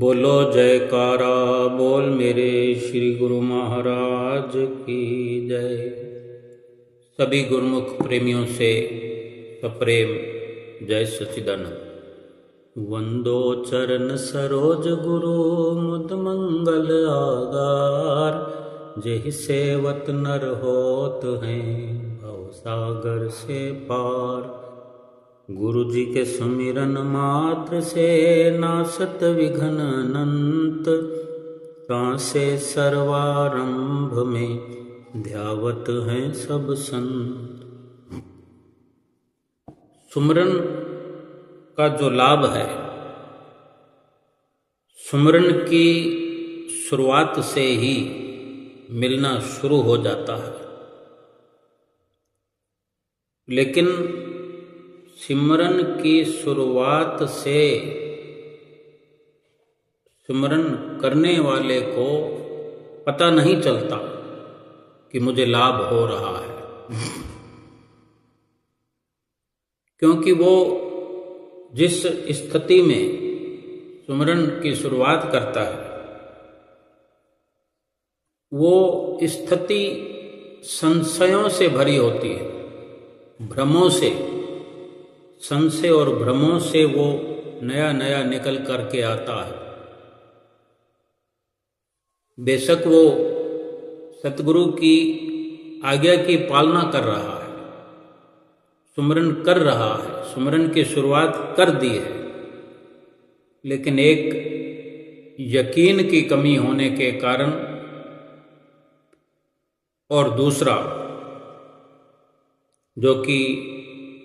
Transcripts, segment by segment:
बोलो जयकारा बोल मेरे श्री गुरु महाराज की जय। सभी गुरुमुख प्रेमियों से सप्रेम जय सच्चिदानंद। वंदो चरण सरोज गुरु मुद मंगल आगार, जेहि सेवत नर होत हैं भव सागर से पार। गुरु जी के सुमिरन मात्र से नासत विघ्न अनंत, सांसे सर्वारंभ में ध्यावत हैं सब संत। सुमरन का जो लाभ है, सुमरन की शुरुआत से ही मिलना शुरू हो जाता है। लेकिन सिमरन की शुरुआत से सिमरन करने वाले को पता नहीं चलता कि मुझे लाभ हो रहा है, क्योंकि वो जिस स्थिति में सिमरन की शुरुआत करता है वो स्थिति संशयों से भरी होती है, भ्रमों से। संशय और भ्रमों से वो नया नया निकल करके आता है। बेशक वो सतगुरु की आज्ञा की पालना कर रहा है, सुमरन कर रहा है, सुमरन की शुरुआत कर दी है, लेकिन एक यकीन की कमी होने के कारण और दूसरा जो कि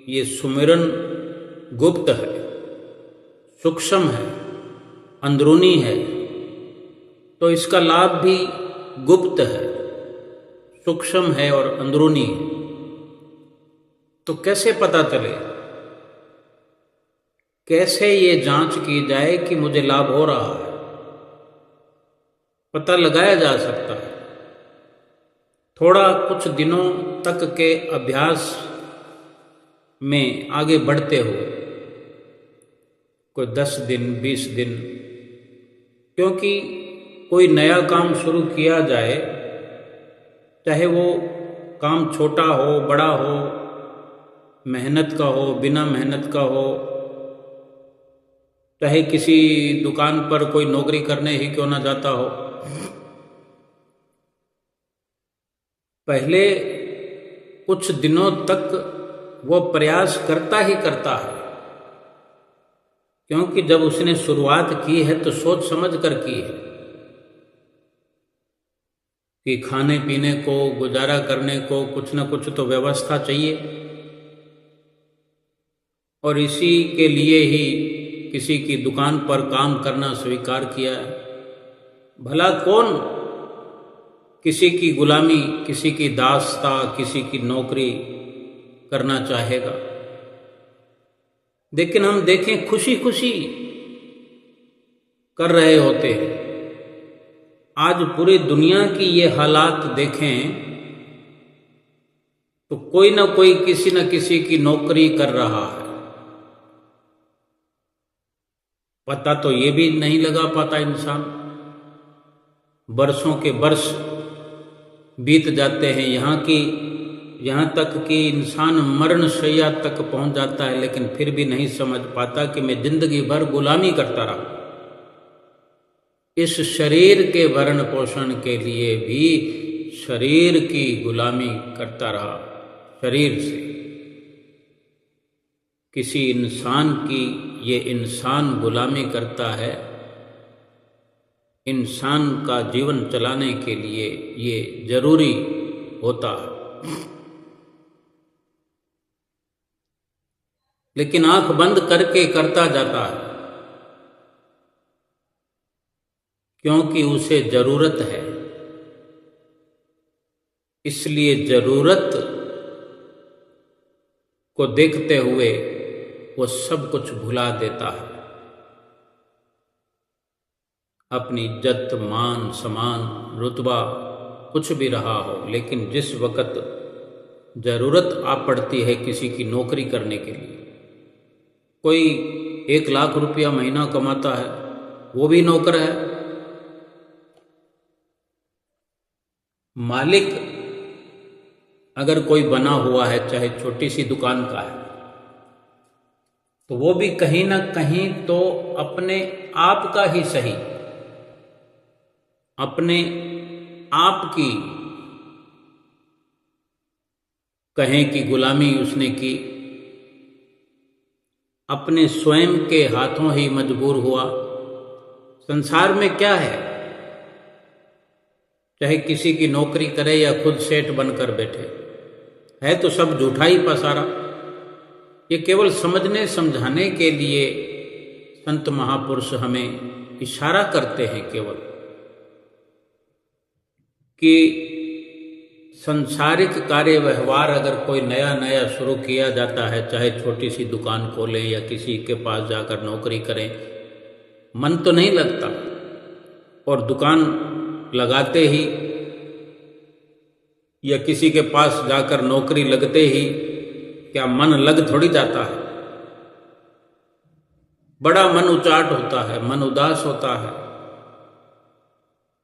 ये सुमिरन गुप्त है, सूक्ष्म है, अंदरूनी है, तो इसका लाभ भी गुप्त है, सूक्ष्म है और अंदरूनी है। तो कैसे पता चले, कैसे ये जांच की जाए कि मुझे लाभ हो रहा है? पता लगाया जा सकता है थोड़ा कुछ दिनों तक के अभ्यास में आगे बढ़ते हो, कोई 10 दिन 20 दिन। क्योंकि कोई नया काम शुरू किया जाए, चाहे वो काम छोटा हो बड़ा हो, मेहनत का हो बिना मेहनत का हो, चाहे किसी दुकान पर कोई नौकरी करने ही क्यों ना जाता हो, पहले कुछ दिनों तक वो प्रयास करता ही करता है। क्योंकि जब उसने शुरुआत की है तो सोच समझ कर की है कि खाने पीने को, गुजारा करने को कुछ न कुछ तो व्यवस्था चाहिए, और इसी के लिए ही किसी की दुकान पर काम करना स्वीकार किया है। भला कौन किसी की गुलामी, किसी की दासता, किसी की नौकरी करना चाहेगा? लेकिन हम देखें खुशी खुशी कर रहे होते हैं। आज पूरी दुनिया की ये हालात देखें तो कोई ना कोई किसी न किसी की नौकरी कर रहा है। पता तो ये भी नहीं लगा पाता इंसान, बरसों के बरस बीत जाते हैं, यहाँ तक कि इंसान मरण शैया तक पहुंच जाता है, लेकिन फिर भी नहीं समझ पाता कि मैं जिंदगी भर गुलामी करता रहा। इस शरीर के भरण पोषण के लिए भी शरीर की गुलामी करता रहा। शरीर से किसी इंसान की ये इंसान गुलामी करता है। इंसान का जीवन चलाने के लिए ये जरूरी होता है। लेकिन आंख बंद करके करता जाता है, क्योंकि उसे जरूरत है। इसलिए जरूरत को देखते हुए वो सब कुछ भुला देता है। अपनी इज्जत, मान, सम्मान, रुतबा कुछ भी रहा हो, लेकिन जिस वक्त जरूरत आ पड़ती है किसी की नौकरी करने के लिए, कोई 1 लाख रुपया महीना कमाता है, वो भी नौकर है। मालिक अगर कोई बना हुआ है, चाहे छोटी सी दुकान का है, तो वो भी कहीं ना कहीं तो अपने आप का ही सही, अपने आप की कहें कि गुलामी उसने की, अपने स्वयं के हाथों ही मजबूर हुआ। संसार में क्या है, चाहे किसी की नौकरी करे या खुद सेठ बनकर बैठे, है तो सब झूठा ही पसारा। ये केवल समझने समझाने के लिए संत महापुरुष हमें इशारा करते हैं केवल कि संसारिक कार्य व्यवहार अगर कोई नया नया शुरू किया जाता है, चाहे छोटी सी दुकान खोलें या किसी के पास जाकर नौकरी करें, मन तो नहीं लगता। और दुकान लगाते ही या किसी के पास जाकर नौकरी लगते ही क्या मन लग थोड़ी जाता है। बड़ा मन उचाट होता है, मन उदास होता है,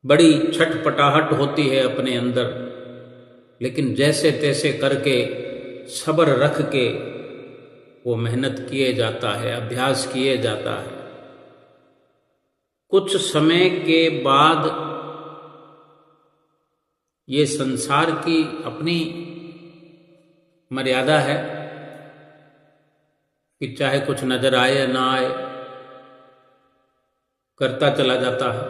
बड़ी छटपटाहट होती है अपने अंदर, लेकिन जैसे तैसे करके सब्र रख के वो मेहनत किए जाता है, अभ्यास किए जाता है। कुछ समय के बाद ये संसार की अपनी मर्यादा है कि चाहे कुछ नजर आए या ना आए, करता चला जाता है,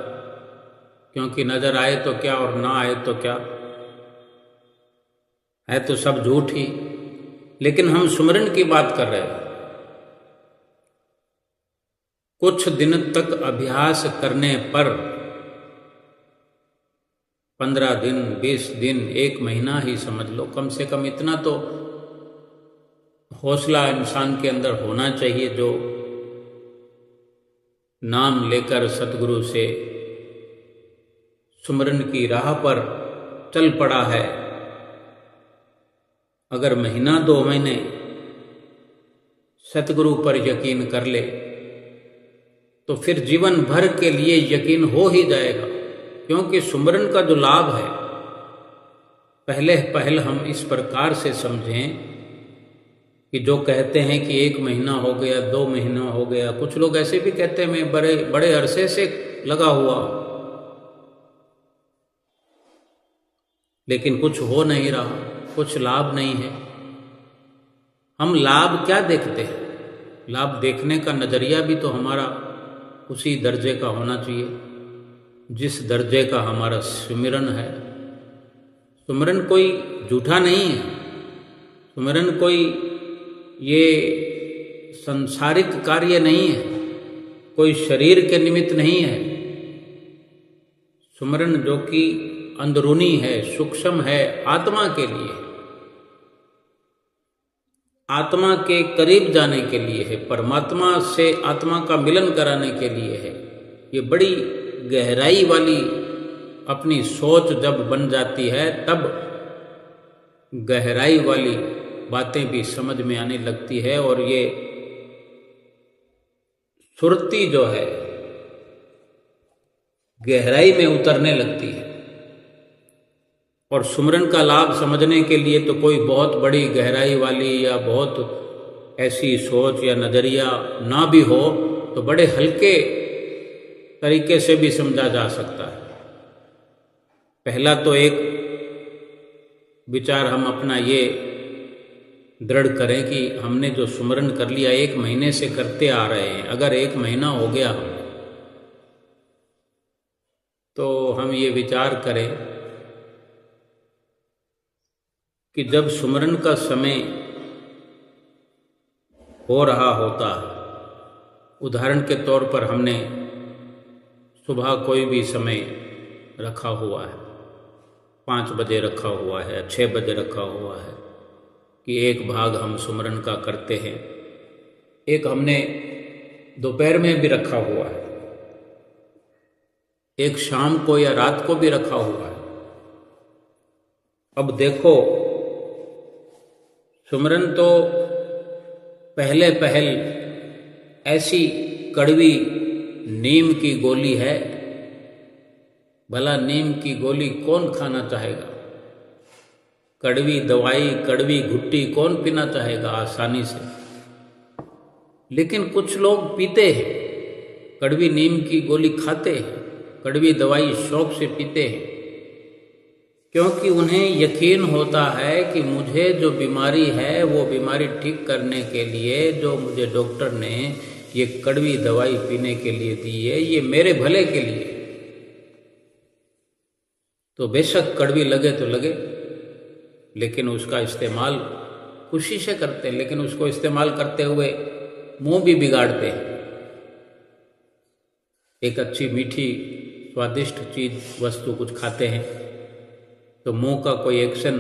क्योंकि नजर आए तो क्या और ना आए तो क्या, है तो सब झूठ ही। लेकिन हम सुमरन की बात कर रहे हैं। कुछ दिन तक अभ्यास करने पर 15 दिन, 20 दिन, 1 महीना ही समझ लो, कम से कम इतना तो हौसला इंसान के अंदर होना चाहिए जो नाम लेकर सतगुरु से सुमरन की राह पर चल पड़ा है। अगर महीना 2 महीने सतगुरु पर यकीन कर ले तो फिर जीवन भर के लिए यकीन हो ही जाएगा। क्योंकि सुमरन का जो लाभ है, पहले हम इस प्रकार से समझें कि जो कहते हैं कि 1 महीना हो गया, 2 महीना हो गया, कुछ लोग ऐसे भी कहते हैं मैं बड़े अरसे से लगा हुआ, लेकिन कुछ हो नहीं रहा, कुछ लाभ नहीं है। हम लाभ क्या देखते हैं? लाभ देखने का नजरिया भी तो हमारा उसी दर्जे का होना चाहिए जिस दर्जे का हमारा सुमिरन है। सुमिरन कोई झूठा नहीं है, सुमिरन कोई ये संसारिक कार्य नहीं है, कोई शरीर के निमित्त नहीं है। सुमिरन जो कि अंदरूनी है, सूक्ष्म है, आत्मा के लिए है, आत्मा के करीब जाने के लिए है, परमात्मा से आत्मा का मिलन कराने के लिए है। ये बड़ी गहराई वाली अपनी सोच जब बन जाती है तब गहराई वाली बातें भी समझ में आने लगती है और ये सुरती जो है गहराई में उतरने लगती है। और सुमरन का लाभ समझने के लिए तो कोई बहुत बड़ी गहराई वाली या बहुत ऐसी सोच या नजरिया ना भी हो तो बड़े हल्के तरीके से भी समझा जा सकता है। पहला तो एक विचार हम अपना ये दृढ़ करें कि हमने जो सुमरन कर लिया 1 महीने से करते आ रहे हैं, अगर 1 महीना हो गया तो हम ये विचार करें कि जब सुमरन का समय हो रहा होता है, उदाहरण के तौर पर हमने सुबह कोई भी समय रखा हुआ है, 5 बजे रखा हुआ है, 6 बजे रखा हुआ है कि एक भाग हम सुमरन का करते हैं, एक हमने दोपहर में भी रखा हुआ है, एक शाम को या रात को भी रखा हुआ है। अब देखो, सुमरन तो पहल ऐसी कड़वी नीम की गोली है, भला नीम की गोली कौन खाना चाहेगा? कड़वी दवाई, कड़वी घुट्टी कौन पीना चाहेगा आसानी से? लेकिन कुछ लोग पीते हैं, कड़वी नीम की गोली खाते हैं, कड़वी दवाई शौक से पीते हैं, क्योंकि उन्हें यकीन होता है कि मुझे जो बीमारी है वो बीमारी ठीक करने के लिए जो मुझे डॉक्टर ने ये कड़वी दवाई पीने के लिए दी है, ये मेरे भले के लिए। तो बेशक कड़वी लगे तो लगे, लेकिन उसका इस्तेमाल खुशी से करते हैं, लेकिन उसको इस्तेमाल करते हुए मुंह भी बिगाड़ते हैं। एक अच्छी मीठी स्वादिष्ट चीज वस्तु कुछ खाते हैं तो मुंह का कोई एक्शन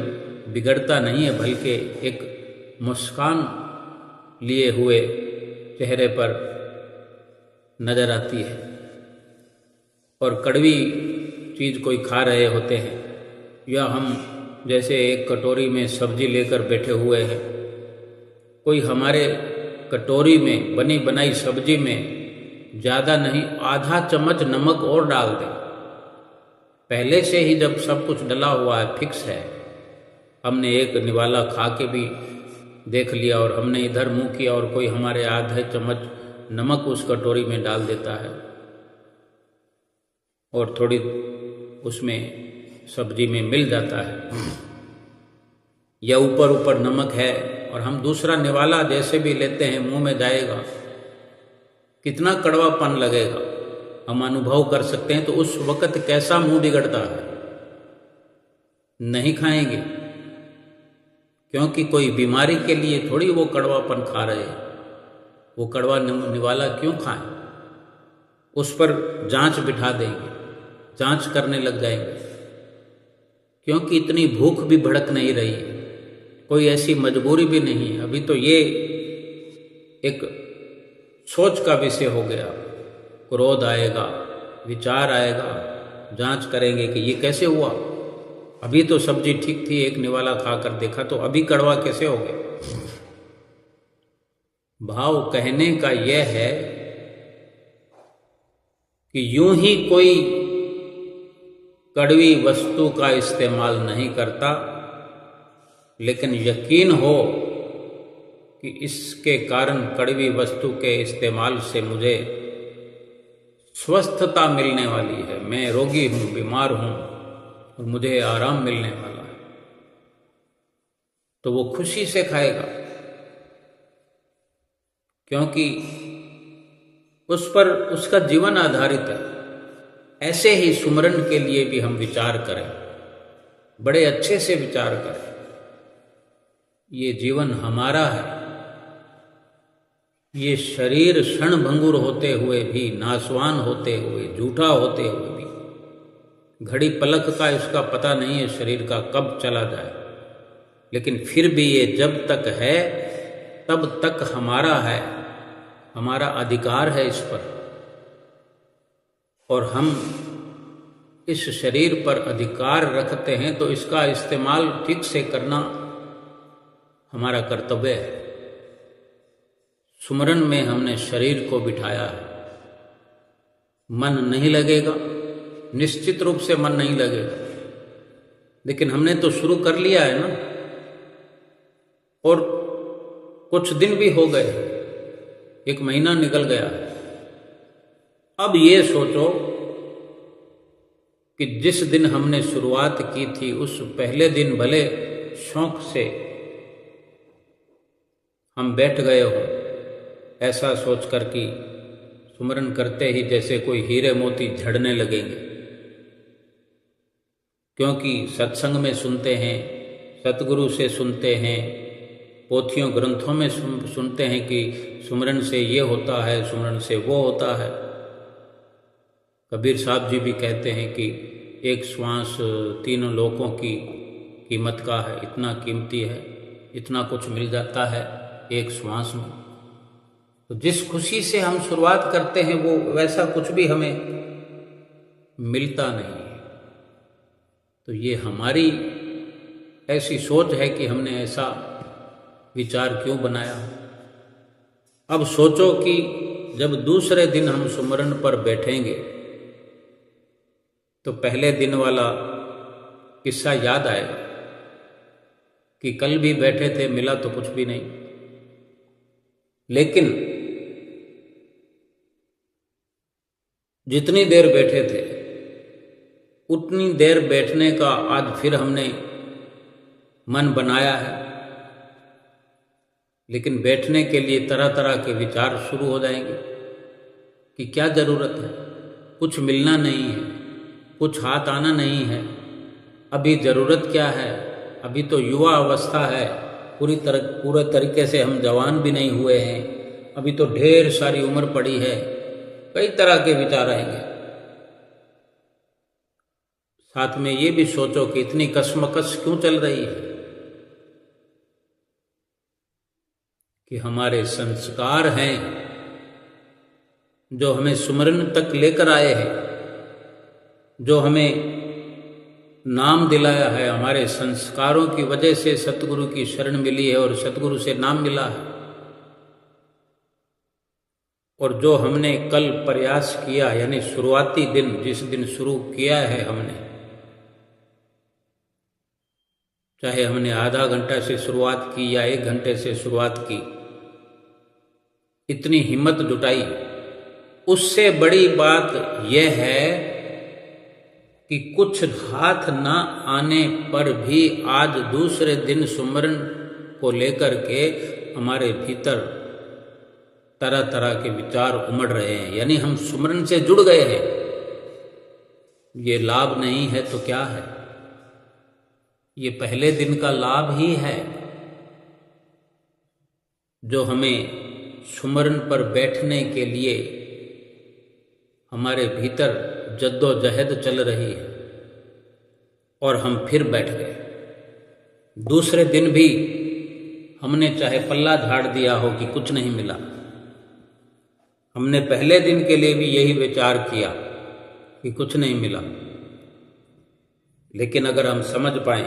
बिगड़ता नहीं है, बल्कि एक मुस्कान लिए हुए चेहरे पर नजर आती है। और कड़वी चीज कोई खा रहे होते हैं, या हम जैसे एक कटोरी में सब्जी लेकर बैठे हुए हैं, कोई हमारे कटोरी में बनी बनाई सब्जी में ज़्यादा नहीं आधा चम्मच नमक और डाल दें। पहले से ही जब सब कुछ डला हुआ है, फिक्स है, हमने एक निवाला खा के भी देख लिया और हमने इधर मुंह किया और कोई हमारे आधे चम्मच नमक उस कटोरी में डाल देता है और थोड़ी उसमें सब्जी में मिल जाता है, या ऊपर ऊपर नमक है और हम दूसरा निवाला जैसे भी लेते हैं मुंह में जाएगा, कितना कड़वापन लगेगा हम अनुभव कर सकते हैं। तो उस वक्त कैसा मुंह बिगड़ता है, नहीं खाएंगे, क्योंकि कोई बीमारी के लिए थोड़ी वो कड़वापन खा रहे हैं। वो कड़वा निवाला क्यों खाएं? उस पर जांच बिठा देंगे, जांच करने लग जाएंगे, क्योंकि इतनी भूख भी भड़क नहीं रही है, कोई ऐसी मजबूरी भी नहीं है। अभी तो ये एक सोच का विषय हो गया, क्रोध आएगा, विचार आएगा, जांच करेंगे कि ये कैसे हुआ, अभी तो सब्जी ठीक थी, एक निवाला खाकर देखा तो अभी कड़वा कैसे हो गया। भाव कहने का यह है कि यूं ही कोई कड़वी वस्तु का इस्तेमाल नहीं करता, लेकिन यकीन हो कि इसके कारण कड़वी वस्तु के इस्तेमाल से मुझे स्वस्थता मिलने वाली है, मैं रोगी हूं, बीमार हूं और मुझे आराम मिलने वाला है, तो वो खुशी से खाएगा, क्योंकि उस पर उसका जीवन आधारित है। ऐसे ही सुमरन के लिए भी हम विचार करें, बड़े अच्छे से विचार करें। ये जीवन हमारा है, ये शरीर क्षणभंगुर होते हुए भी, नासवान होते हुए, झूठा होते हुए भी, घड़ी पलक का इसका पता नहीं है शरीर का कब चला जाए, लेकिन फिर भी ये जब तक है तब तक हमारा है, हमारा अधिकार है इस पर, और हम इस शरीर पर अधिकार रखते हैं तो इसका इस्तेमाल ठीक से करना हमारा कर्तव्य है। सुमरन में हमने शरीर को बिठाया है, मन नहीं लगेगा, निश्चित रूप से मन नहीं लगेगा, लेकिन हमने तो शुरू कर लिया है ना, और कुछ दिन भी हो गए, एक महीना निकल गया। अब ये सोचो कि जिस दिन हमने शुरुआत की थी उस पहले दिन भले शौक से हम बैठ गए हो, ऐसा सोचकर कि सुमरन करते ही जैसे कोई हीरे मोती झड़ने लगेंगे, क्योंकि सत्संग में सुनते हैं, सतगुरु से सुनते हैं, पोथियों ग्रंथों में सुनते हैं कि सुमरन से ये होता है, सुमरन से वो होता है। कबीर साहब जी भी कहते हैं कि एक श्वास तीनों लोकों की कीमत का है, इतना कीमती है, इतना कुछ मिल जाता है एक श्वास में। तो जिस खुशी से हम शुरुआत करते हैं वो वैसा कुछ भी हमें मिलता नहीं है। तो ये हमारी ऐसी सोच है कि हमने ऐसा विचार क्यों बनाया। अब सोचो कि जब दूसरे दिन हम सुमरन पर बैठेंगे तो पहले दिन वाला किस्सा याद आएगा कि कल भी बैठे थे, मिला तो कुछ भी नहीं। लेकिन जितनी देर बैठे थे उतनी देर बैठने का आज फिर हमने मन बनाया है। लेकिन बैठने के लिए तरह तरह के विचार शुरू हो जाएंगे कि क्या ज़रूरत है, कुछ मिलना नहीं है, कुछ हाथ आना नहीं है, अभी ज़रूरत क्या है, अभी तो युवा अवस्था है, पूरे तरीके से हम जवान भी नहीं हुए हैं, अभी तो ढेर सारी उम्र पड़ी है। कई तरह के विचार आएंगे। साथ में ये भी सोचो कि इतनी कशमकश क्यों चल रही है कि हमारे संस्कार हैं जो हमें सुमरन तक लेकर आए हैं, जो हमें नाम दिलाया है। हमारे संस्कारों की वजह से सतगुरु की शरण मिली है और सतगुरु से नाम मिला है। और जो हमने कल प्रयास किया, यानी शुरुआती दिन, जिस दिन शुरू किया है हमने, चाहे हमने आधा घंटा से शुरुआत की या 1 घंटे से शुरुआत की, इतनी हिम्मत जुटाई, उससे बड़ी बात यह है कि कुछ हाथ ना आने पर भी आज दूसरे दिन सुमरन को लेकर के हमारे भीतर तरह तरह के विचार उमड़ रहे हैं। यानी हम सुमरन से जुड़ गए हैं। ये लाभ नहीं है तो क्या है? ये पहले दिन का लाभ ही है जो हमें सुमरन पर बैठने के लिए हमारे भीतर जद्दोजहद चल रही है और हम फिर बैठ गए। दूसरे दिन भी हमने चाहे पल्ला झाड़ दिया हो कि कुछ नहीं मिला, हमने पहले दिन के लिए भी यही विचार किया कि कुछ नहीं मिला। लेकिन अगर हम समझ पाए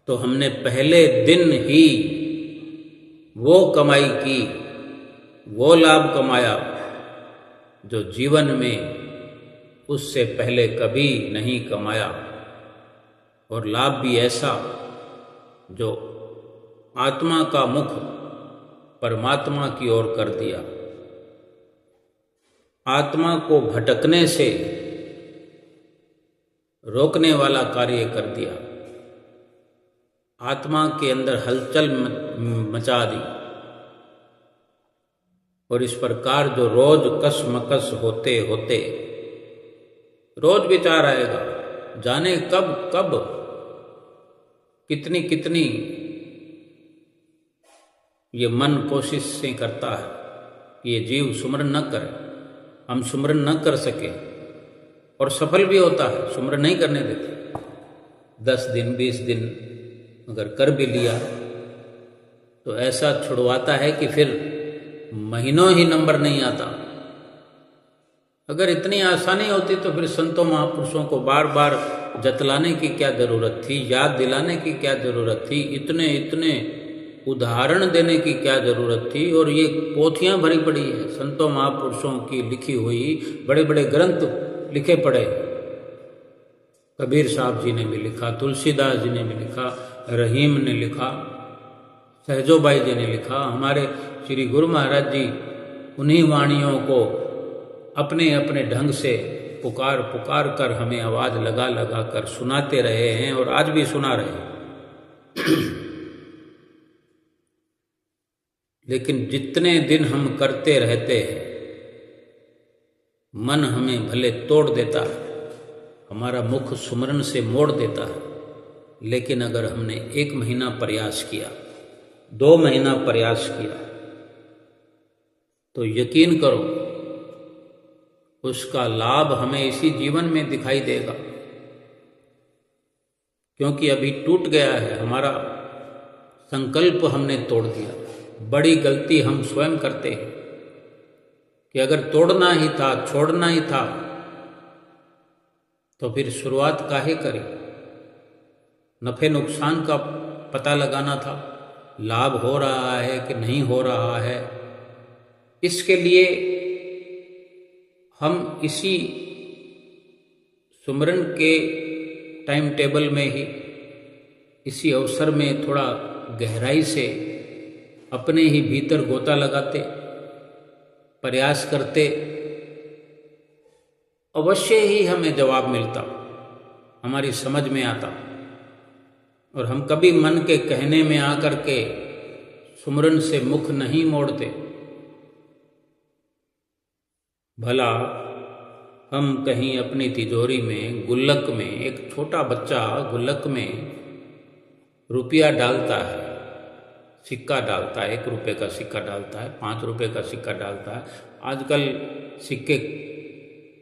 तो हमने पहले दिन ही वो कमाई की, वो लाभ कमाया जो जीवन में उससे पहले कभी नहीं कमाया, और लाभ भी ऐसा जो आत्मा का मुख परमात्मा की ओर कर दिया, आत्मा को भटकने से रोकने वाला कार्य कर दिया, आत्मा के अंदर हलचल मचा दी। और इस प्रकार जो रोज कसमकस होते होते रोज विचार आएगा, जाने कब कब कितनी कितनी ये मन कोशिशें करता है कि ये जीव सुमरन न करे, हम सुमरन न कर सके, और सफल भी होता है, सुमरन नहीं करने देते। 10 दिन 20 दिन अगर कर भी लिया तो ऐसा छुड़वाता है कि फिर महीनों ही नंबर नहीं आता। अगर इतनी आसानी होती तो फिर संतों महापुरुषों को बार बार जतलाने की क्या ज़रूरत थी, याद दिलाने की क्या ज़रूरत थी, इतने इतने उदाहरण देने की क्या ज़रूरत थी। और ये पोथियाँ भरी पड़ी है संतों महापुरुषों की लिखी हुई, बड़े बड़े ग्रंथ लिखे पड़े। कबीर साहब जी ने भी लिखा, तुलसीदास जी ने भी लिखा, रहीम ने लिखा, सहजोबाई जी ने लिखा, हमारे श्री गुरु महाराज जी उन्हीं वाणियों को अपने अपने ढंग से पुकार पुकार कर हमें आवाज़ लगा लगा कर सुनाते रहे हैं और आज भी सुना रहे हैं। लेकिन जितने दिन हम करते रहते हैं, मन हमें भले तोड़ देता है, हमारा मुख सुमरन से मोड़ देता है, लेकिन अगर हमने 1 महीना प्रयास किया, 2 महीना प्रयास किया, तो यकीन करो उसका लाभ हमें इसी जीवन में दिखाई देगा। क्योंकि अभी टूट गया है हमारा संकल्प, हमने तोड़ दिया। बड़ी गलती हम स्वयं करते हैं कि अगर तोड़ना ही था, छोड़ना ही था, तो फिर शुरुआत काहे करी? नफे नुकसान का पता लगाना था, लाभ हो रहा है कि नहीं हो रहा है, इसके लिए हम इसी सुमरन के टाइम टेबल में ही, इसी अवसर में थोड़ा गहराई से अपने ही भीतर गोता लगाते, प्रयास करते, अवश्य ही हमें जवाब मिलता, हमारी समझ में आता, और हम कभी मन के कहने में आकर के सुमरन से मुख नहीं मोड़ते। भला हम कहीं अपनी तिजोरी में, गुल्लक में, एक छोटा बच्चा गुल्लक में रुपया डालता है, सिक्का डालता है, 1 रुपये का सिक्का डालता है, 5 रुपये का सिक्का डालता है। आजकल सिक्के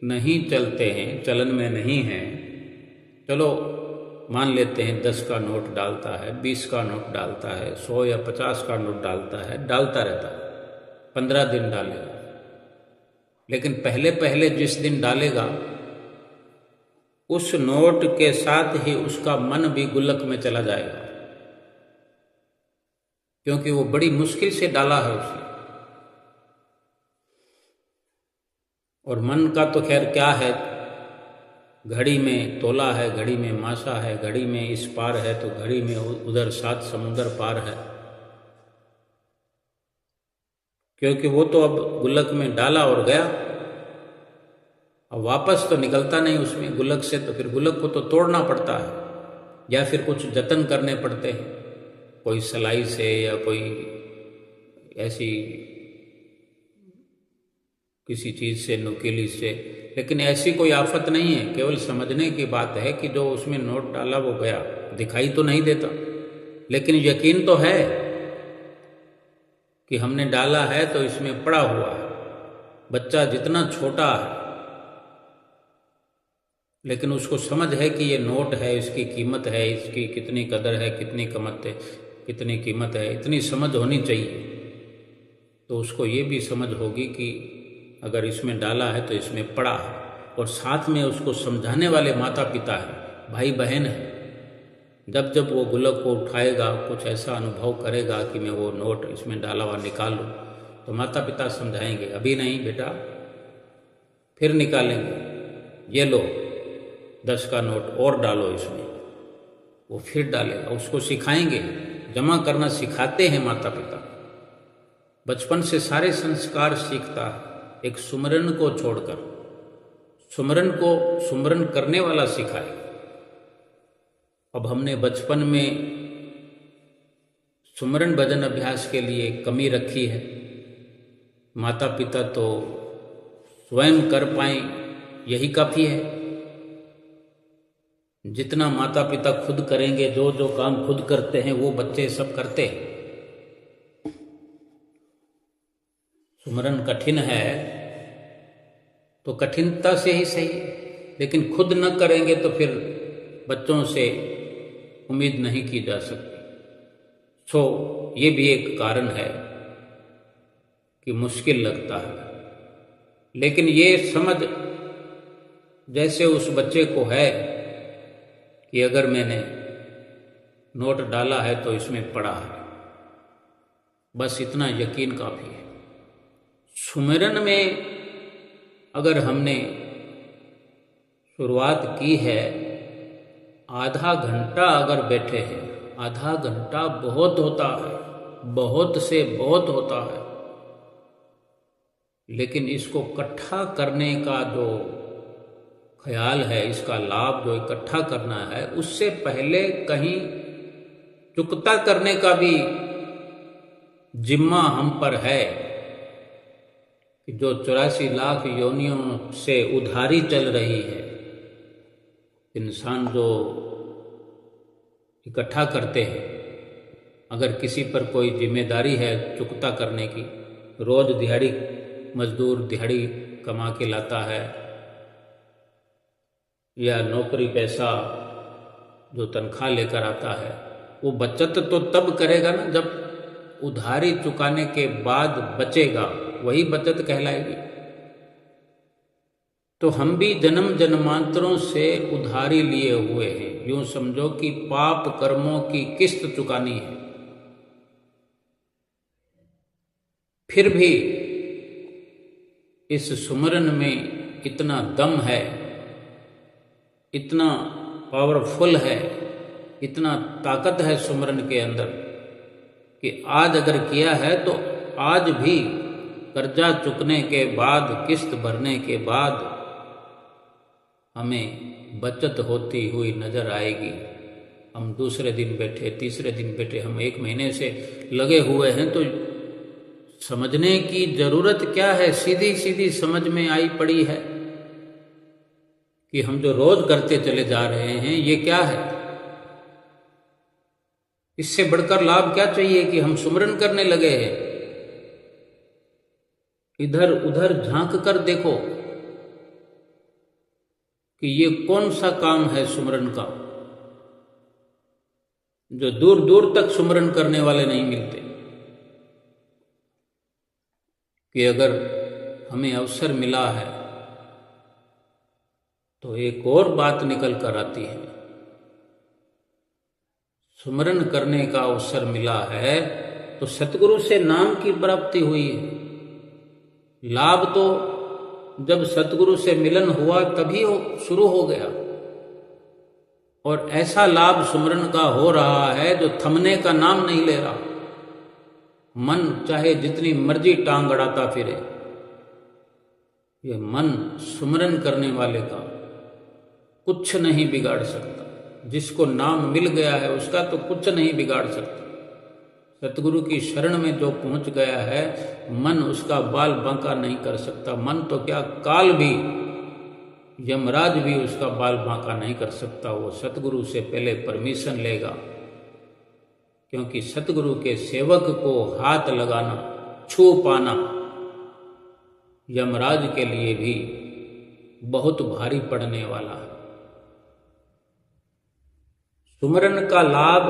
नहीं चलते हैं, चलन में नहीं हैं, चलो मान लेते हैं 10 का नोट डालता है, 20 का नोट डालता है, 100 या 50 का नोट डालता है, डालता रहता है, 15 दिन डालेगा। लेकिन पहले पहले जिस दिन डालेगा उस नोट के साथ ही उसका मन भी गुल्लक में चला जाएगा, क्योंकि वो बड़ी मुश्किल से डाला है उसने। और मन का तो खैर क्या है, घड़ी में तोला है, घड़ी में मासा है, घड़ी में इस पार है तो घड़ी में उधर 7 समुंदर पार है, क्योंकि वो तो अब गुल्लक में डाला और गया, अब वापस तो निकलता नहीं उसमें गुल्लक से। तो फिर गुल्लक को तो तोड़ना पड़ता है या फिर कुछ जतन करने पड़ते हैं, कोई सलाई से या कोई ऐसी किसी चीज़ से, नुकीली से। लेकिन ऐसी कोई आफत नहीं है, केवल समझने की बात है कि जो उसमें नोट डाला वो गया, दिखाई तो नहीं देता, लेकिन यकीन तो है कि हमने डाला है तो इसमें पड़ा हुआ है। बच्चा जितना छोटा है लेकिन उसको समझ है कि ये नोट है, इसकी कीमत है, इसकी कितनी कदर है, कितनी कीमत है, इतनी समझ होनी चाहिए। तो उसको ये भी समझ होगी कि अगर इसमें डाला है तो इसमें पड़ा है, और साथ में उसको समझाने वाले माता पिता हैं, भाई बहन हैं। जब जब वो गुल्लक को उठाएगा, कुछ ऐसा अनुभव करेगा कि मैं वो नोट इसमें डाला हुआ निकालूं, तो माता पिता समझाएंगे, अभी नहीं बेटा, फिर निकालेंगे, ये लो 10 का नोट और डालो इसमें, वो फिर डालेगा। उसको सिखाएंगे, जमा करना सिखाते हैं माता पिता। बचपन से सारे संस्कार सीखता है, एक सुमरन को छोड़कर। सुमरन को सुमरन करने वाला सिखाए। अब हमने बचपन में सुमरन भजन अभ्यास के लिए कमी रखी है। माता पिता तो स्वयं कर पाएं यही काफ़ी है। जितना माता पिता खुद करेंगे, जो जो काम खुद करते हैं वो बच्चे सब करते हैं। सुमरन कठिन है तो कठिनता से ही सही, लेकिन खुद न करेंगे तो फिर बच्चों से उम्मीद नहीं की जा सकती। सो ये भी एक कारण है कि मुश्किल लगता है। लेकिन ये समझ जैसे उस बच्चे को है कि अगर मैंने नोट डाला है तो इसमें पड़ा है, बस इतना यकीन काफ़ी है। सुमिरन में अगर हमने शुरुआत की है, आधा घंटा अगर बैठे हैं, आधा घंटा बहुत होता है, बहुत से बहुत होता है। लेकिन इसको इकट्ठा करने का जो ख्याल है, इसका लाभ जो इकट्ठा करना है, उससे पहले कहीं चुकता करने का भी जिम्मा हम पर है कि जो 84 लाख योनियों से उधारी चल रही है। इंसान जो इकट्ठा करते हैं, अगर किसी पर कोई जिम्मेदारी है चुकता करने की, रोज दिहाड़ी मजदूर दिहाड़ी कमा के लाता है, या नौकरी पैसा जो तनख्वाह लेकर आता है, वो बचत तो तब करेगा ना जब उधारी चुकाने के बाद बचेगा, वही बचत कहलाएगी। तो हम भी जन्म जन्मांतरों से उधारी लिए हुए हैं। यूं समझो कि पाप कर्मों की किस्त चुकानी है। फिर भी इस सुमरन में इतना दम है, इतना पावरफुल है, इतना ताकत है सुमरन के अंदर कि आज अगर किया है तो आज भी कर्जा चुकने के बाद, किस्त भरने के बाद हमें बचत होती हुई नजर आएगी। हम दूसरे दिन बैठे, तीसरे दिन बैठे, हम 1 महीने से लगे हुए हैं, तो समझने की जरूरत क्या है? सीधी सीधी समझ में आई पड़ी है कि हम जो रोज करते चले जा रहे हैं ये क्या है। इससे बढ़कर लाभ क्या चाहिए कि हम सुमरन करने लगे हैं। इधर उधर झांक कर देखो कि ये कौन सा काम है सुमरन का जो दूर दूर तक सुमरन करने वाले नहीं मिलते। कि अगर हमें अवसर मिला है तो एक और बात निकल कर आती है। सुमरन करने का अवसर मिला है तो सतगुरु से नाम की प्राप्ति हुई है। लाभ तो जब सतगुरु से मिलन हुआ तभी शुरू हो गया, और ऐसा लाभ सुमरन का हो रहा है जो थमने का नाम नहीं ले रहा। मन चाहे जितनी मर्जी टांग अड़ाता फिरे, ये मन सुमरन करने वाले का कुछ नहीं बिगाड़ सकता। जिसको नाम मिल गया है उसका तो कुछ नहीं बिगाड़ सकता। सतगुरु की शरण में जो पहुंच गया है, मन उसका बाल बांका नहीं कर सकता। मन तो क्या, काल भी, यमराज भी उसका बाल बांका नहीं कर सकता। वो सतगुरु से पहले परमिशन लेगा, क्योंकि सतगुरु के सेवक को हाथ लगाना, छू पाना यमराज के लिए भी बहुत भारी पड़ने वाला है। सुमरन का लाभ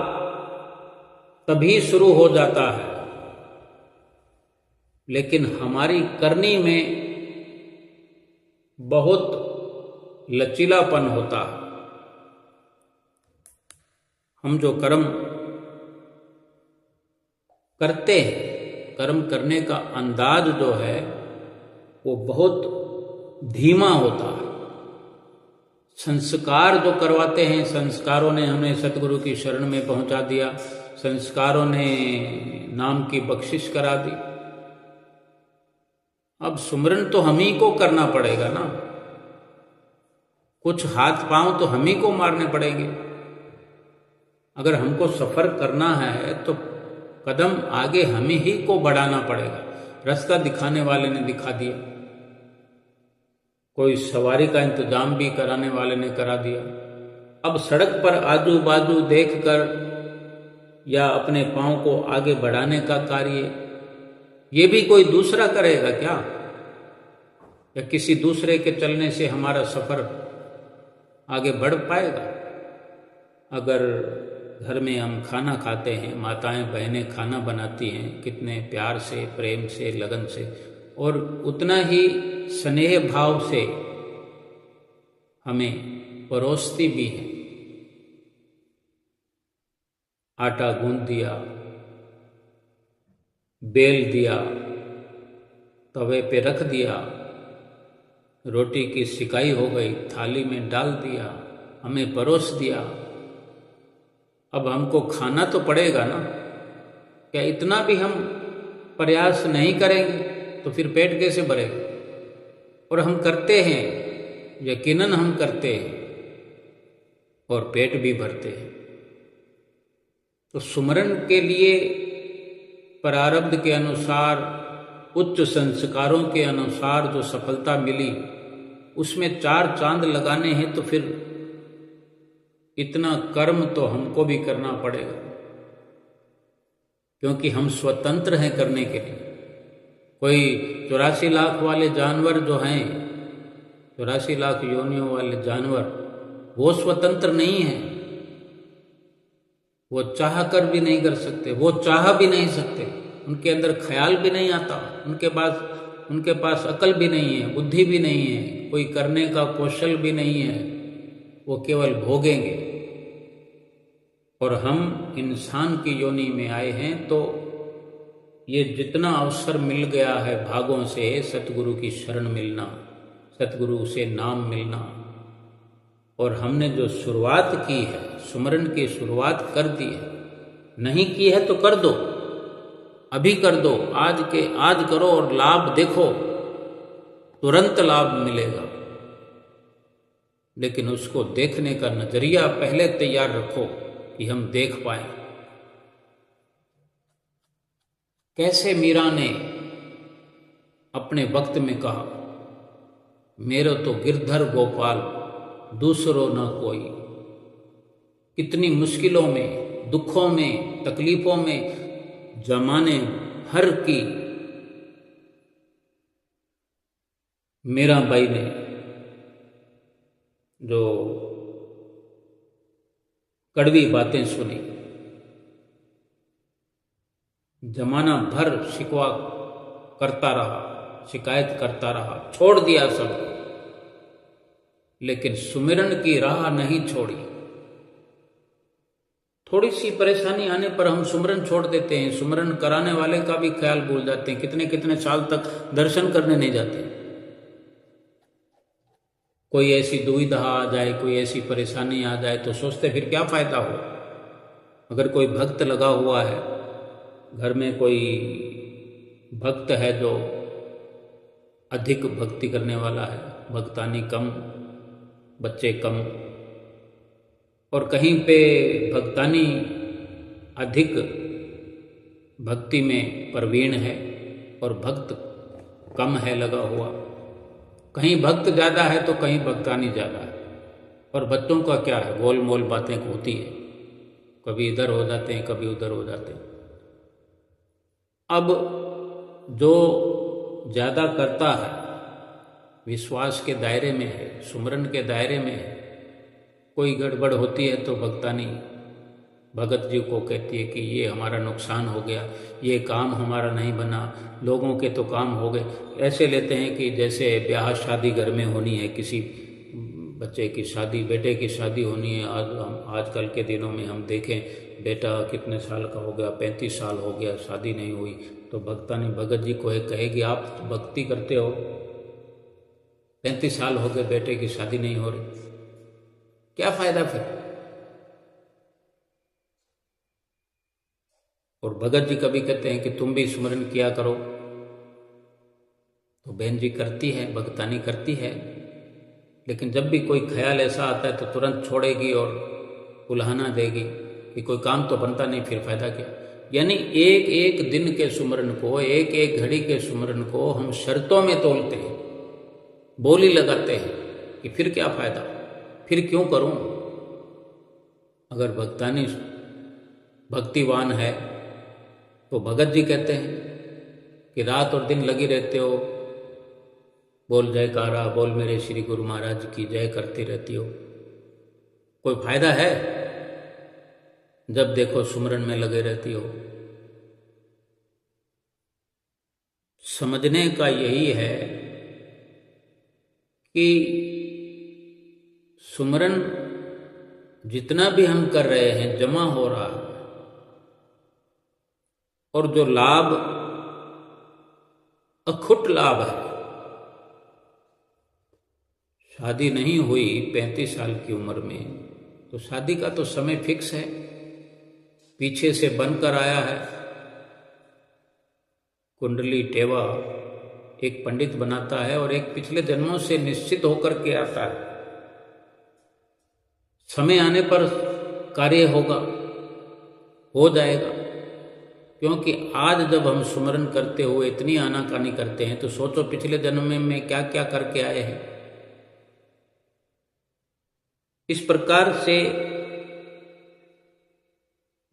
तभी शुरू हो जाता है, लेकिन हमारी करनी में बहुत लचीलापन होता है। हम जो कर्म करते हैं, कर्म करने का अंदाज जो है वो बहुत धीमा होता है। संस्कार जो करवाते हैं, संस्कारों ने हमें सतगुरु की शरण में पहुंचा दिया, संस्कारों ने नाम की बख्शिश करा दी। अब सुमरन तो हम ही को करना पड़ेगा ना। कुछ हाथ पांव तो हम ही को मारने पड़ेंगे। अगर हमको सफर करना है तो कदम आगे हम ही को बढ़ाना पड़ेगा। रास्ता दिखाने वाले ने दिखा दिया, कोई सवारी का इंतजाम भी कराने वाले ने करा दिया। अब सड़क पर आजू बाजू देखकर या अपने पांव को आगे बढ़ाने का कार्य ये भी कोई दूसरा करेगा क्या? या किसी दूसरे के चलने से हमारा सफर आगे बढ़ पाएगा? अगर घर में हम खाना खाते हैं, माताएं बहनें खाना बनाती हैं कितने प्यार से, प्रेम से, लगन से, और उतना ही स्नेह भाव से हमें परोसती भी है। आटा गूंद दिया, बेल दिया, तवे पे रख दिया, रोटी की सिकाई हो गई, थाली में डाल दिया, हमें परोस दिया। अब हमको खाना तो पड़ेगा ना। क्या इतना भी हम प्रयास नहीं करेंगे तो फिर पेट कैसे भरेगा? और हम करते हैं, यकीनन हम करते हैं, और पेट भी भरते हैं। तो सुमरन के लिए प्रारब्ध के अनुसार, उच्च संस्कारों के अनुसार जो सफलता मिली, उसमें 4 चांद लगाने हैं तो फिर इतना कर्म तो हमको भी करना पड़ेगा, क्योंकि हम स्वतंत्र हैं करने के लिए। कोई 84 लाख वाले जानवर जो हैं, 84 लाख योनियों वाले जानवर, वो स्वतंत्र नहीं हैं। वो चाह कर भी नहीं कर सकते, वो चाह भी नहीं सकते, उनके अंदर ख्याल भी नहीं आता, उनके पास अकल भी नहीं है, बुद्धि भी नहीं है, कोई करने का कौशल भी नहीं है। वो केवल भोगेंगे। और हम इंसान की योनि में आए हैं तो ये जितना अवसर मिल गया है भागों से सतगुरु की शरण मिलना, सतगुरु से नाम मिलना, और हमने जो शुरुआत की है, सुमरन की शुरुआत कर दी है, नहीं की है तो कर दो, अभी कर दो, आज करो और लाभ देखो, तुरंत लाभ मिलेगा। लेकिन उसको देखने का नजरिया पहले तैयार रखो कि हम देख पाए। कैसे मीरा ने अपने वक्त में कहा, मेरा तो गिरधर गोपाल दूसरो न कोई। कितनी मुश्किलों में, दुखों में, तकलीफों में जमाने भर की मीराबाई ने जो कड़वी बातें सुनी, जमाना भर शिकवा करता रहा, शिकायत करता रहा, छोड़ दिया सब, लेकिन सुमिरन की राह नहीं छोड़ी। थोड़ी सी परेशानी आने पर हम सुमरन छोड़ देते हैं, सुमरन कराने वाले का भी ख्याल भूल जाते हैं, कितने कितने साल तक दर्शन करने नहीं जाते। कोई ऐसी दुविधा आ जाए, कोई ऐसी परेशानी आ जाए तो सोचते फिर क्या फायदा हो। अगर कोई भक्त लगा हुआ है, घर में कोई भक्त है जो अधिक भक्ति करने वाला है, भक्तानी कम, बच्चे कम, और कहीं पे भक्तानी अधिक भक्ति में प्रवीण है और भक्त कम है लगा हुआ, कहीं भक्त ज़्यादा है तो कहीं भक्तानी ज़्यादा है। और बच्चों का क्या है, गोल मोल बातें होती है, कभी इधर हो जाते हैं, कभी उधर हो जाते हैं। अब जो ज़्यादा करता है, विश्वास के दायरे में है, सुमरन के दायरे में है, कोई गड़बड़ होती है तो भक्तानी भगत जी को कहती है कि ये हमारा नुकसान हो गया, ये काम हमारा नहीं बना, लोगों के तो काम हो गए। ऐसे लेते हैं कि जैसे ब्याह शादी घर में होनी है, किसी बच्चे की शादी, बेटे की शादी होनी है। आजकल के दिनों में हम देखें, बेटा कितने साल का हो गया, 35 साल हो गया, शादी नहीं हुई, तो भक्तानी भगत जी को कहेगी आप भक्ति करते हो, 35 साल हो गए, बेटे की शादी नहीं हो रही, क्या फायदा फिर। और भगत जी कभी कहते हैं कि तुम भी स्मरण किया करो, तो बहन जी करती है, भक्तानी करती है, लेकिन जब भी कोई ख्याल ऐसा आता है तो तुरंत छोड़ेगी और उल्हाना देगी कि कोई काम तो बनता नहीं, फिर फायदा क्या। यानी एक एक दिन के सुमरन को, एक एक घड़ी के सुमरन को हम शर्तों में तोलते हैं, बोली लगाते हैं कि फिर क्या फायदा, फिर क्यों करूं। अगर भक्तानी भक्तिवान है तो भगत जी कहते हैं कि रात और दिन लगी रहते हो, बोल जयकारा, बोल मेरे श्री गुरु महाराज की जय करती रहती हो, कोई फायदा है। जब देखो सुमरन में लगे रहती हो। समझने का यही है कि सुमरन जितना भी हम कर रहे हैं जमा हो रहा है, और जो लाभ अखुट लाभ है। शादी नहीं हुई 35 साल की उम्र में, तो शादी का तो समय फिक्स है, पीछे से बनकर आया है। कुंडली टेवा एक पंडित बनाता है और एक पिछले जन्मों से निश्चित होकर के आता है। समय आने पर कार्य होगा, हो जाएगा। क्योंकि आज जब हम सुमरन करते हुए इतनी आनाकानी करते हैं तो सोचो पिछले जन्म में क्या क्या करके आए हैं। इस प्रकार से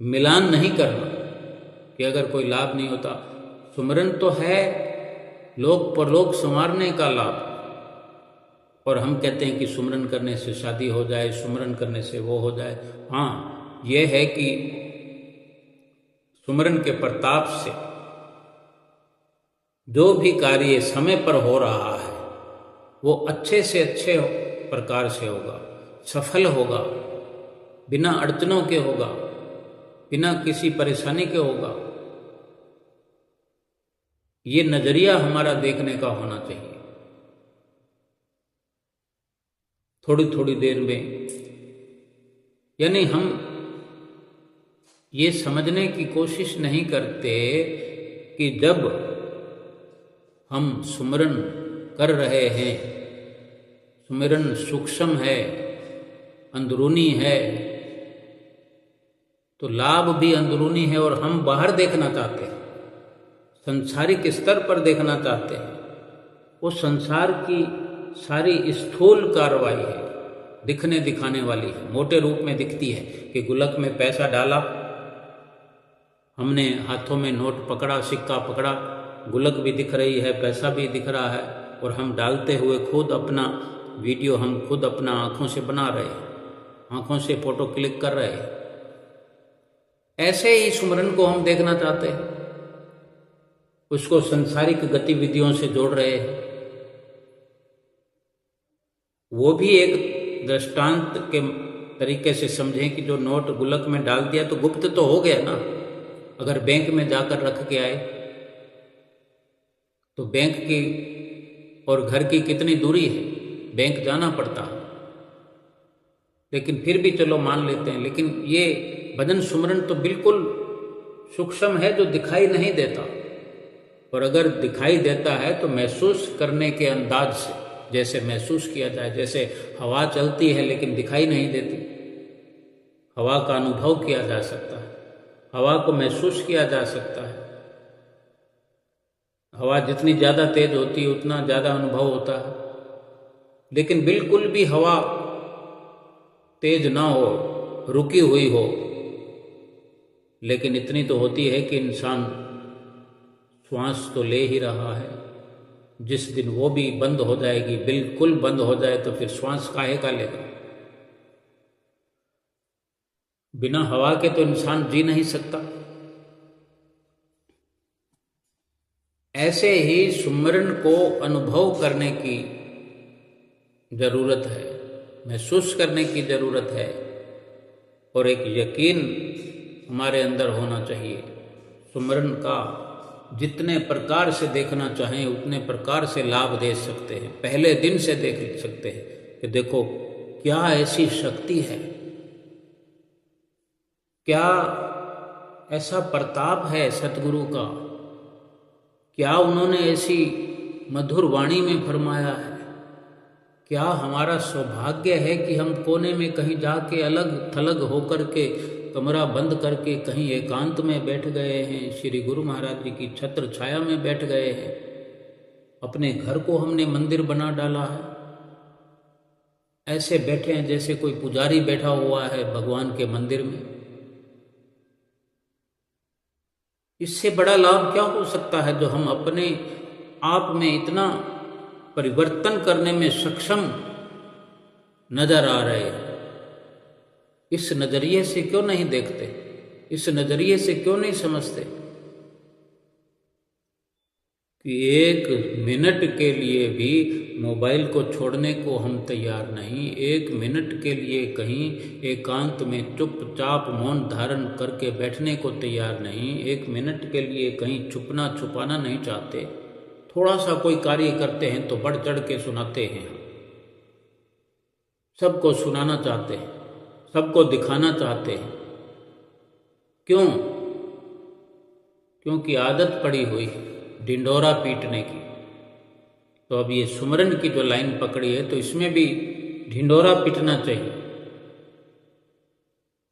मिलान नहीं करना कि अगर कोई लाभ नहीं होता। सुमरन तो है लोक परलोक संवारने का लाभ, और हम कहते हैं कि सुमरन करने से शादी हो जाए, सुमरन करने से वो हो जाए। हाँ, यह है कि सुमरन के प्रताप से जो भी कार्य समय पर हो रहा है वो अच्छे से अच्छे प्रकार से होगा, सफल होगा, बिना अड़चनों के होगा, बिना किसी परेशानी के होगा। ये नजरिया हमारा देखने का होना चाहिए। थोड़ी थोड़ी देर में, यानी हम ये समझने की कोशिश नहीं करते कि जब हम सुमिरन कर रहे हैं, सुमिरन सूक्ष्म है, अंदरूनी है, तो लाभ भी अंदरूनी है और हम बाहर देखना चाहते हैं, संसारिक स्तर पर देखना चाहते हैं। वो संसार की सारी स्थूल कार्रवाई है, दिखने दिखाने वाली है, मोटे रूप में दिखती है कि गुल्लक में पैसा डाला, हमने हाथों में नोट पकड़ा, सिक्का पकड़ा, गुल्लक भी दिख रही है, पैसा भी दिख रहा है, और हम डालते हुए खुद अपना वीडियो हम खुद अपना आंखों से बना रहे हैं, आंखों से फोटो क्लिक कर रहे हैं। ऐसे ही सुमरन को हम देखना चाहते हैं, उसको संसारिक गतिविधियों से जोड़ रहे हैं। वो भी एक दृष्टांत के तरीके से समझें कि जो नोट गुल्लक में डाल दिया तो गुप्त तो हो गया ना। अगर बैंक में जाकर रख के आए तो बैंक की और घर की कितनी दूरी है, बैंक जाना पड़ता, लेकिन फिर भी चलो मान लेते हैं। लेकिन ये भजन सुमरन तो बिल्कुल सूक्ष्म है, जो दिखाई नहीं देता, और अगर दिखाई देता है तो महसूस करने के अंदाज से, जैसे महसूस किया जाए, जैसे हवा चलती है लेकिन दिखाई नहीं देती, हवा का अनुभव किया जा सकता है, हवा को महसूस किया जा सकता है। हवा जितनी ज़्यादा तेज होती है उतना ज़्यादा अनुभव होता है, लेकिन बिल्कुल भी हवा तेज ना हो, रुकी हुई हो, लेकिन इतनी तो होती है कि इंसान श्वास तो ले ही रहा है। जिस दिन वो भी बंद हो जाएगी, बिल्कुल बंद हो जाए, तो फिर श्वास काहे का लेगा। बिना हवा के तो इंसान जी नहीं सकता। ऐसे ही सुमरन को अनुभव करने की जरूरत है, महसूस करने की जरूरत है, और एक यकीन हमारे अंदर होना चाहिए। सुमरन का जितने प्रकार से देखना चाहें उतने प्रकार से लाभ दे सकते हैं। पहले दिन से देख सकते हैं कि देखो क्या ऐसी शक्ति है, क्या ऐसा प्रताप है सतगुरु का, क्या उन्होंने ऐसी मधुर वाणी में फरमाया है। क्या हमारा सौभाग्य है कि हम कोने में कहीं जाके अलग थलग होकर के, कमरा बंद करके कहीं एकांत में बैठ गए हैं, श्री गुरु महाराज जी की छत्र छाया में बैठ गए हैं, अपने घर को हमने मंदिर बना डाला है। ऐसे बैठे हैं जैसे कोई पुजारी बैठा हुआ है भगवान के मंदिर में। इससे बड़ा लाभ क्या हो सकता है, जो हम अपने आप में इतना परिवर्तन करने में सक्षम नजर आ रहे हैं। इस नजरिए से क्यों नहीं देखते, इस नजरिए से क्यों नहीं समझते कि एक मिनट के लिए भी मोबाइल को छोड़ने को हम तैयार नहीं, एक मिनट के लिए कहीं एकांत में चुपचाप मौन धारण करके बैठने को तैयार नहीं, एक मिनट के लिए कहीं छुपना छुपाना नहीं चाहते। थोड़ा सा कोई कार्य करते हैं तो बढ़ चढ़ के सुनाते हैं, सबको सुनाना चाहते हैं, सबको दिखाना चाहते हैं। क्यों? क्योंकि आदत पड़ी हुई है ढिंढोरा पीटने की। तो अब ये सुमरन की जो लाइन पकड़ी है तो इसमें भी ढिंढोरा पीटना चाहिए,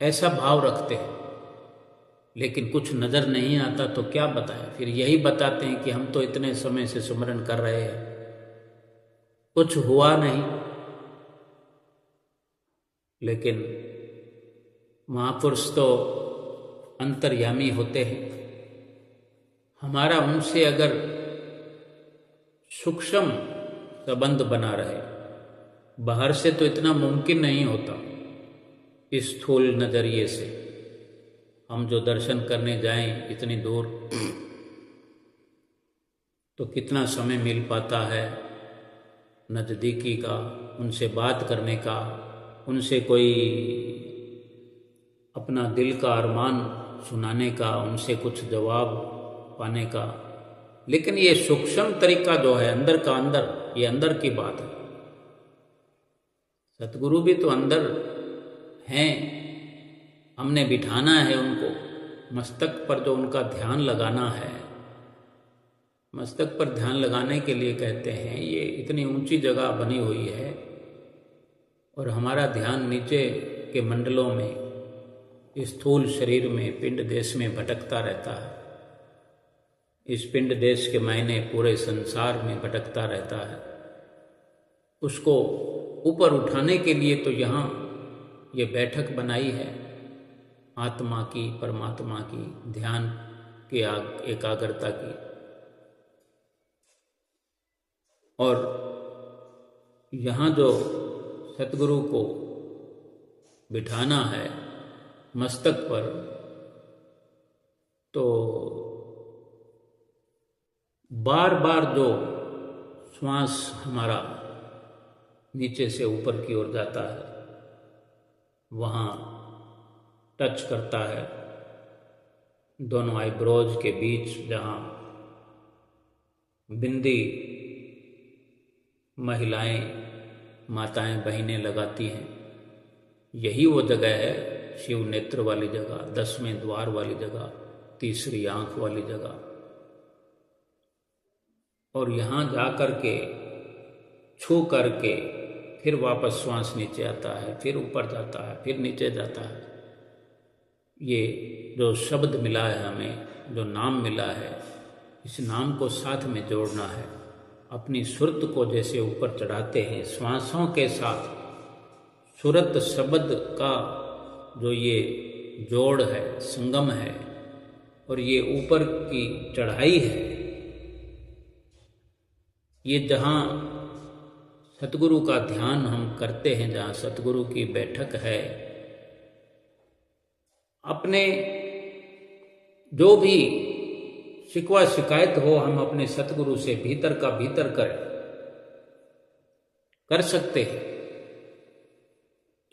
ऐसा भाव रखते हैं। लेकिन कुछ नजर नहीं आता तो क्या बताएं, फिर यही बताते हैं कि हम तो इतने समय से सुमरन कर रहे हैं, कुछ हुआ नहीं। लेकिन महापुरुष तो अंतर्यामी होते हैं। हमारा उनसे अगर सूक्ष्म संबंध बना रहे, बाहर से तो इतना मुमकिन नहीं होता। इस स्थूल नजरिए से हम जो दर्शन करने जाएं इतनी दूर, तो कितना समय मिल पाता है नज़दीकी का, उनसे बात करने का, उनसे कोई अपना दिल का अरमान सुनाने का, उनसे कुछ जवाब पाने का। लेकिन ये सूक्ष्म तरीका जो है अंदर का अंदर, ये अंदर की बात है। सतगुरु भी तो अंदर हैं, हमने बिठाना है उनको। मस्तक पर जो उनका ध्यान लगाना है, मस्तक पर ध्यान लगाने के लिए कहते हैं ये इतनी ऊंची जगह बनी हुई है और हमारा ध्यान नीचे के मंडलों में, स्थूल शरीर में, पिंड देश में भटकता रहता है। इस पिंड देश के मायने पूरे संसार में भटकता रहता है। उसको ऊपर उठाने के लिए तो यहाँ ये बैठक बनाई है आत्मा की, परमात्मा की, ध्यान की एकाग्रता की। और यहाँ जो सतगुरु को बिठाना है मस्तक पर, तो बार बार जो श्वास हमारा नीचे से ऊपर की ओर जाता है, वहाँ टच करता है दोनों आईब्रोज के बीच, जहाँ बिंदी महिलाएं, माताएं, बहनें लगाती हैं। यही वो जगह है, शिव नेत्र वाली जगह, 10वें द्वार वाली जगह, तीसरी आंख वाली जगह। और यहाँ जा कर के छू करके फिर वापस श्वास नीचे आता है, फिर ऊपर जाता है, फिर नीचे जाता है। ये जो शब्द मिला है हमें, जो नाम मिला है, इस नाम को साथ में जोड़ना है। अपनी सुरत को जैसे ऊपर चढ़ाते हैं श्वासों के साथ, सुरत शब्द का जो ये जोड़ है, संगम है, और ये ऊपर की चढ़ाई है, ये जहाँ सतगुरु का ध्यान हम करते हैं, जहाँ सतगुरु की बैठक है, अपने जो भी शिकवा शिकायत हो हम अपने सतगुरु से भीतर का भीतर कर सकते हैं।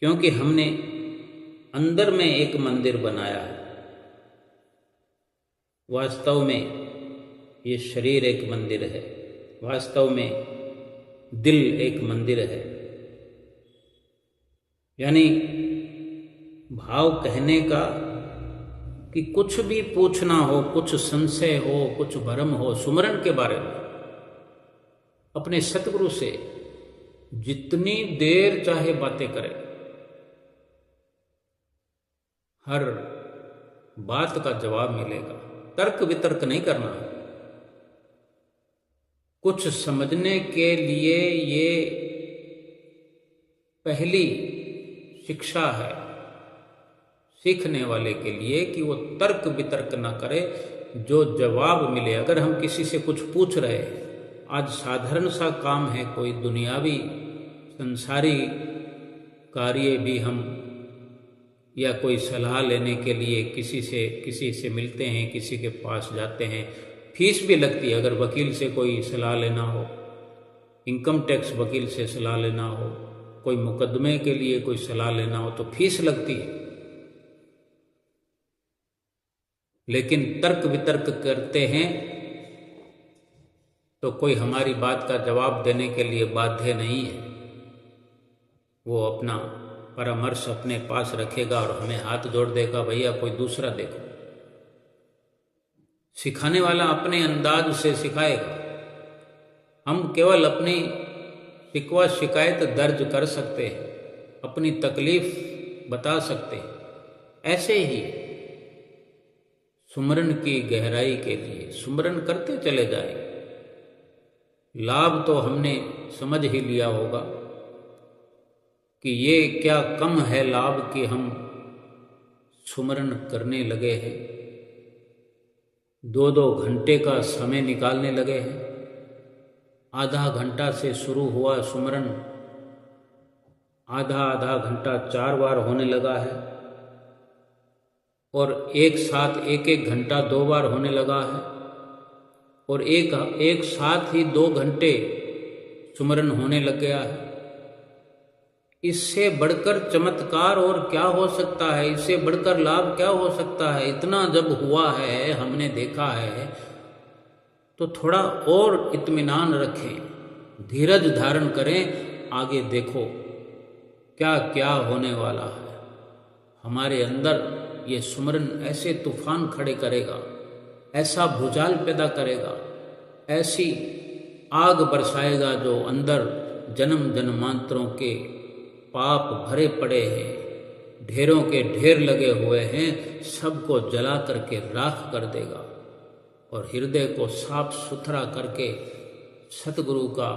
क्योंकि हमने अंदर में एक मंदिर बनाया है। वास्तव में ये शरीर एक मंदिर है, वास्तव में दिल एक मंदिर है। यानी भाव कहने का कि कुछ भी पूछना हो, कुछ संशय हो, कुछ भ्रम हो सुमरन के बारे में, अपने सतगुरु से जितनी देर चाहे बातें करें, हर बात का जवाब मिलेगा। तर्क वितर्क नहीं करना। कुछ समझने के लिए ये पहली शिक्षा है सीखने वाले के लिए कि वो तर्क वितर्क ना करे, जो जवाब मिले। अगर हम किसी से कुछ पूछ रहे हैं, आज साधारण सा काम है, कोई दुनियावी संसारी कार्य भी हम, या कोई सलाह लेने के लिए किसी से मिलते हैं, किसी के पास जाते हैं, फीस भी लगती है। अगर वकील से कोई सलाह लेना हो, इनकम टैक्स वकील से सलाह लेना हो, कोई मुकदमे के लिए कोई सलाह लेना हो, तो फीस लगती है। लेकिन तर्क वितर्क करते हैं तो कोई हमारी बात का जवाब देने के लिए बाध्य नहीं है। वो अपना परामर्श अपने पास रखेगा और हमें हाथ जोड़ देगा, भैया कोई दूसरा देखो। सिखाने वाला अपने अंदाज से सिखाएगा। हम केवल अपनी शिकवा शिकायत दर्ज कर सकते हैं, अपनी तकलीफ बता सकते हैं। ऐसे ही सुमरन की गहराई के लिए सुमरन करते चले जाएं। लाभ तो हमने समझ ही लिया होगा कि ये क्या कम है लाभ कि हम सुमरन करने लगे हैं, 2-2 घंटे का समय निकालने लगे हैं। आधा घंटा से शुरू हुआ सुमरन, आधा घंटा 4 बार होने लगा है, और एक साथ 1-1 घंटा 2 बार होने लगा है, और एक साथ ही 2 घंटे सुमरन होने लग गया है। इससे बढ़कर चमत्कार और क्या हो सकता है? इससे बढ़कर लाभ क्या हो सकता है? इतना जब हुआ है, हमने देखा है, तो थोड़ा और इत्मीनान रखें, धीरज धारण करें, आगे देखो क्या क्या होने वाला है। हमारे अंदर ये सुमरन ऐसे तूफान खड़े करेगा, ऐसा भूचाल पैदा करेगा, ऐसी आग बरसाएगा जो अंदर जन्म जन्मांतरों के पाप भरे पड़े हैं, ढेरों के ढेर लगे हुए हैं, सबको जला करके राख कर देगा और हृदय को साफ सुथरा करके सतगुरु का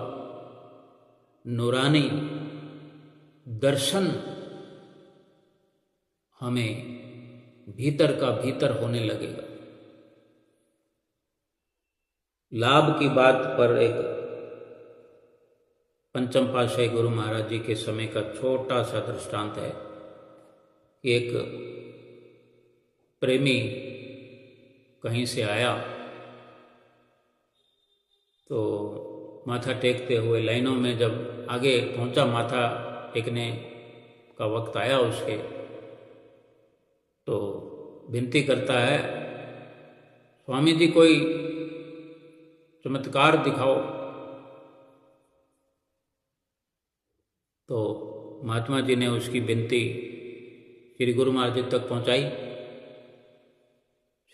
नूरानी दर्शन हमें भीतर का भीतर होने लगेगा। लाभ की बात पर एक पंचम पातशाही गुरु महाराज जी के समय का छोटा सा दृष्टांत है। एक प्रेमी कहीं से आया तो माथा टेकते हुए लाइनों में जब आगे पहुंचा, माथा टेकने का वक्त आया उसके, तो विनती करता है, स्वामी जी कोई चमत्कार दिखाओ। तो महात्मा जी ने उसकी विनती श्री गुरु महाराज जी तक पहुंचाई।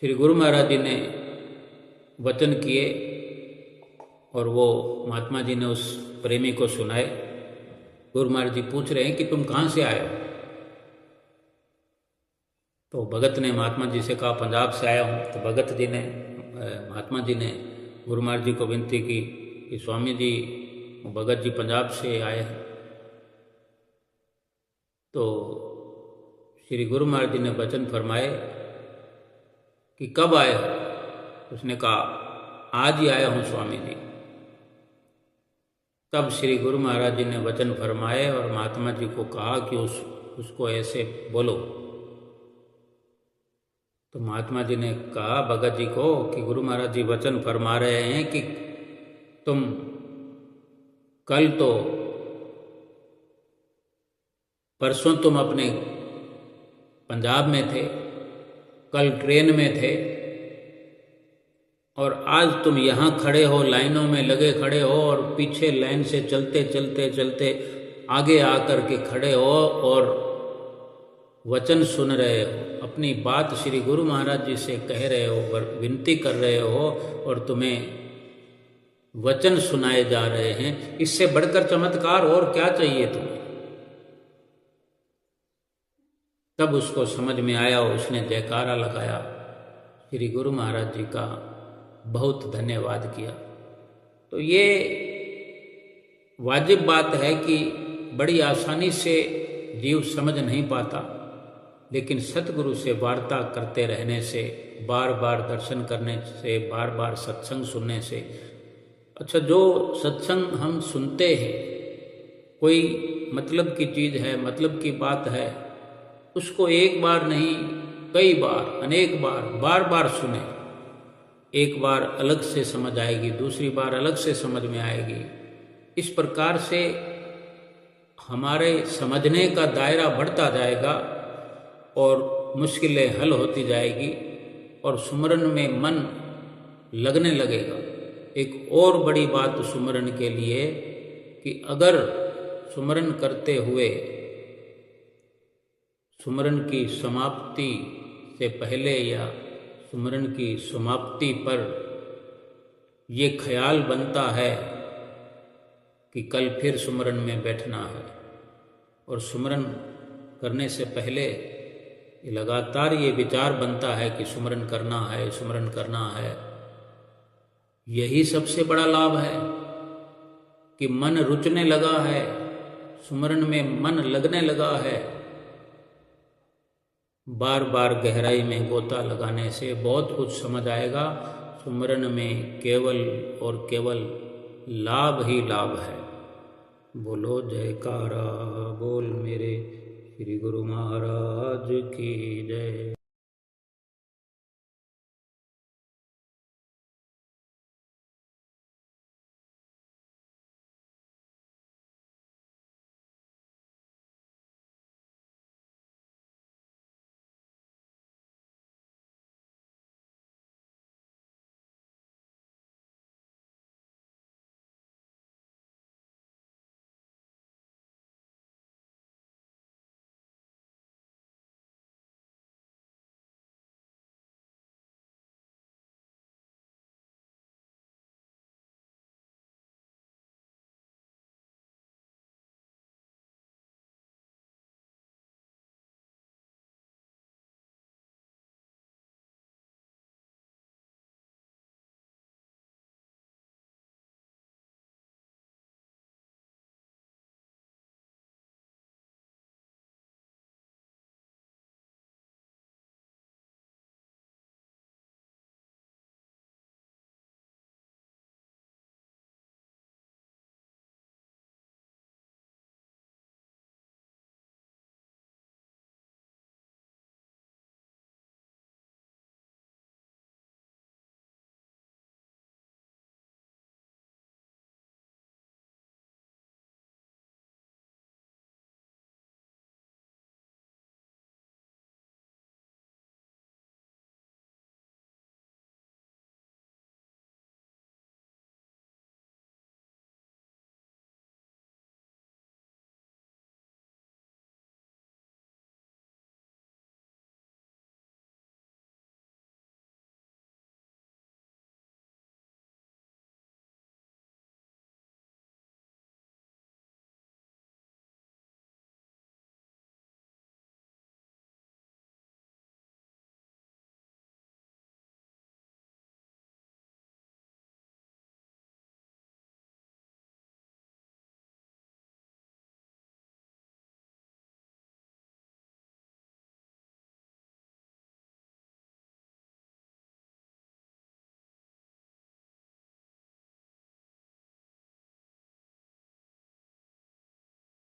श्री गुरु महाराज जी ने वचन किए और वो महात्मा जी ने उस प्रेमी को सुनाए। गुरु महाराज जी पूछ रहे हैं कि तुम कहाँ से आए हो? तो भगत ने महात्मा जी से कहा पंजाब से आया हूँ। तो भगत जी ने महात्मा जी ने गुरु महाराज जी को विनती की कि स्वामी जी भगत जी पंजाब से आए हैं। तो श्री गुरु महाराज जी ने वचन फरमाए कि कब आए हो? उसने कहा आज ही आया हूँ स्वामी जी। तब श्री गुरु महाराज जी ने वचन फरमाए और महात्मा जी को कहा कि उसको ऐसे बोलो। तो महात्मा जी ने कहा भगत जी को कि गुरु महाराज जी वचन फरमा रहे हैं कि तुम कल तो परसों तुम अपने पंजाब में थे, कल ट्रेन में थे और आज तुम यहाँ खड़े हो, लाइनों में लगे खड़े हो और पीछे लाइन से चलते चलते चलते आगे आकर के खड़े हो और वचन सुन रहे हो, अपनी बात श्री गुरु महाराज जी से कह रहे हो, विनती कर रहे हो और तुम्हें वचन सुनाए जा रहे हैं। इससे बढ़कर चमत्कार और क्या चाहिए तुम्हें? तब उसको समझ में आया, उसने जयकारा लगाया, श्री गुरु महाराज जी का बहुत धन्यवाद किया। तो ये वाजिब बात है कि बड़ी आसानी से जीव समझ नहीं पाता, लेकिन सतगुरु से वार्ता करते रहने से, बार बार दर्शन करने से, बार बार सत्संग सुनने से, अच्छा जो सत्संग हम सुनते हैं, कोई मतलब की चीज़ है, मतलब की बात है, उसको एक बार नहीं कई बार, अनेक बार, बार बार सुने। एक बार अलग से समझ आएगी, दूसरी बार अलग से समझ में आएगी। इस प्रकार से हमारे समझने का दायरा बढ़ता जाएगा और मुश्किलें हल होती जाएगी और सुमरन में मन लगने लगेगा। एक और बड़ी बात सुमरन के लिए कि अगर सुमरन करते हुए सुमरन की समाप्ति से पहले या सुमरन की समाप्ति पर ये ख्याल बनता है कि कल फिर सुमरन में बैठना है और सुमरन करने से पहले लगातार ये विचार बनता है कि सुमरन करना है, सुमरन करना है, यही सबसे बड़ा लाभ है कि मन रुचने लगा है, सुमरन में मन लगने लगा है। बार बार गहराई में गोता लगाने से बहुत कुछ समझ आएगा। सुमरन में केवल और केवल लाभ ही लाभ है। बोलो जयकारा बोल मेरे श्री गुरु महाराज की जय।